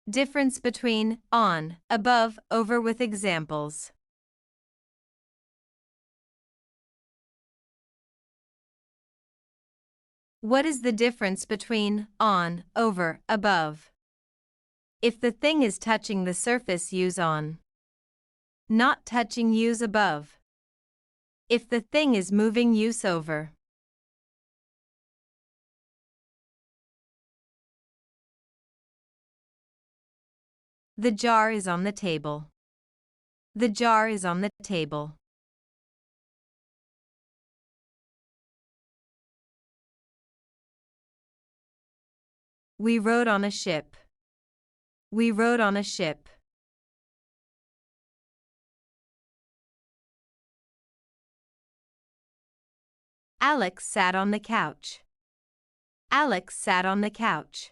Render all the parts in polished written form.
Difference between on, above, over with examples. What is the difference between on, over, above? If the thing is touching the surface, use on. Not touching, use above. If the thing is moving, use over. The jar is on the table. The jar is on the table. We rode on a ship. We rode on a ship. Alex sat on the couch. Alex sat on the couch.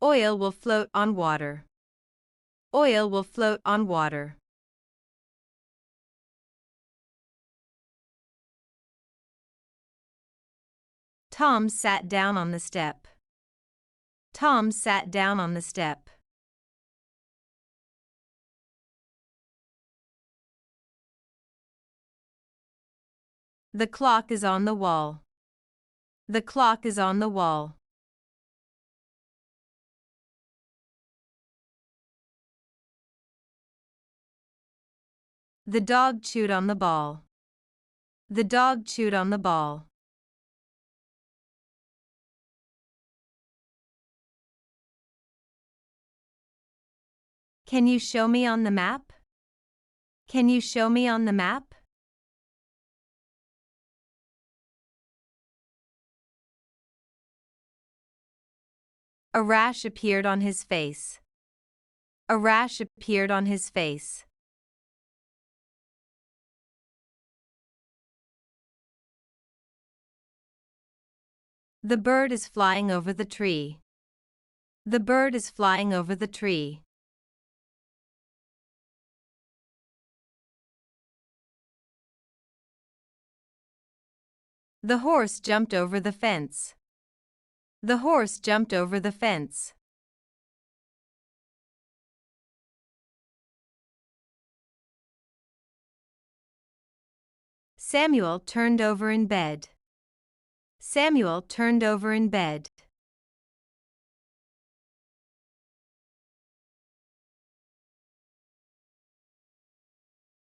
Oil will float on water. Oil will float on water. Tom sat down on the step. Tom sat down on the step. The clock is on the wall. The clock is on the wall. The dog chewed on the ball. The dog chewed on the ball. Can you show me on the map? Can you show me on the map? A rash appeared on his face. A rash appeared on his face. The bird is flying over the tree. The bird is flying over the tree. The horse jumped over the fence. The horse jumped over the fence. Samuel turned over in bed. Samuel turned over in bed.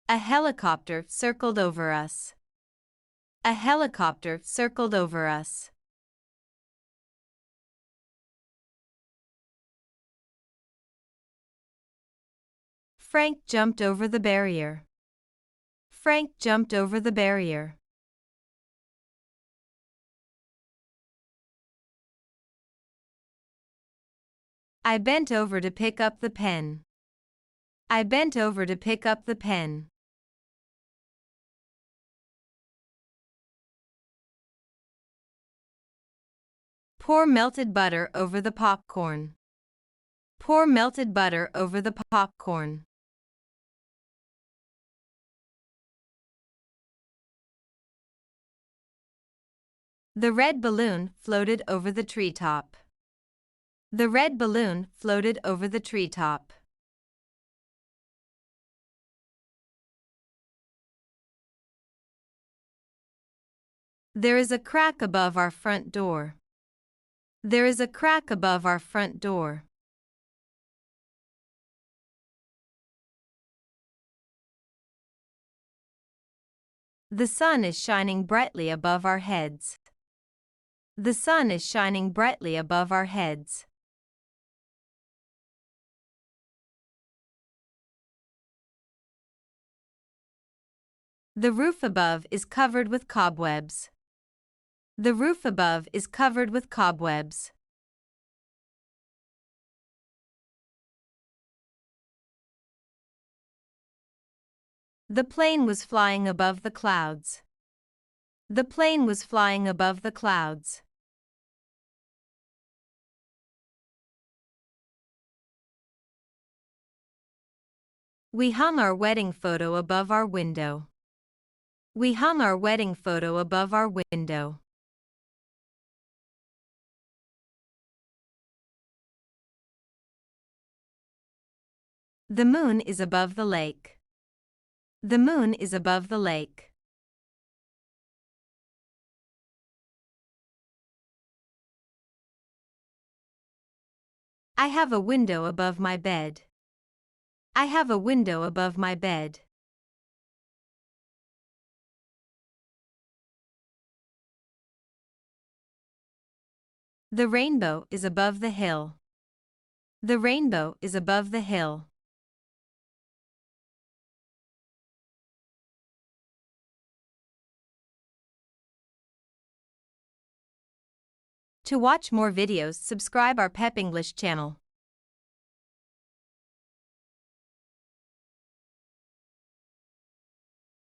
A helicopter circled over us. A helicopter circled over us. Frank jumped over the barrier. Frank jumped over the barrier. I bent over to pick up the pen. I bent over to pick up the pen. Pour melted butter over the popcorn. Pour melted butter over the popcorn. The red balloon floated over the treetop. The red balloon floated over the treetop. There is a crack above our front door. There is a crack above our front door. The sun is shining brightly above our heads. The sun is shining brightly above our heads. The roof above is covered with cobwebs. The roof above is covered with cobwebs. The plane was flying above the clouds. The plane was flying above the clouds. We hung our wedding photo above our window. We hung our wedding photo above our window. The moon is above the lake. The moon is above the lake. I have a window above my bed. I have a window above my bed. The rainbow is above the hill. The rainbow is above the hill. To watch more videos, subscribe our PEP English channel.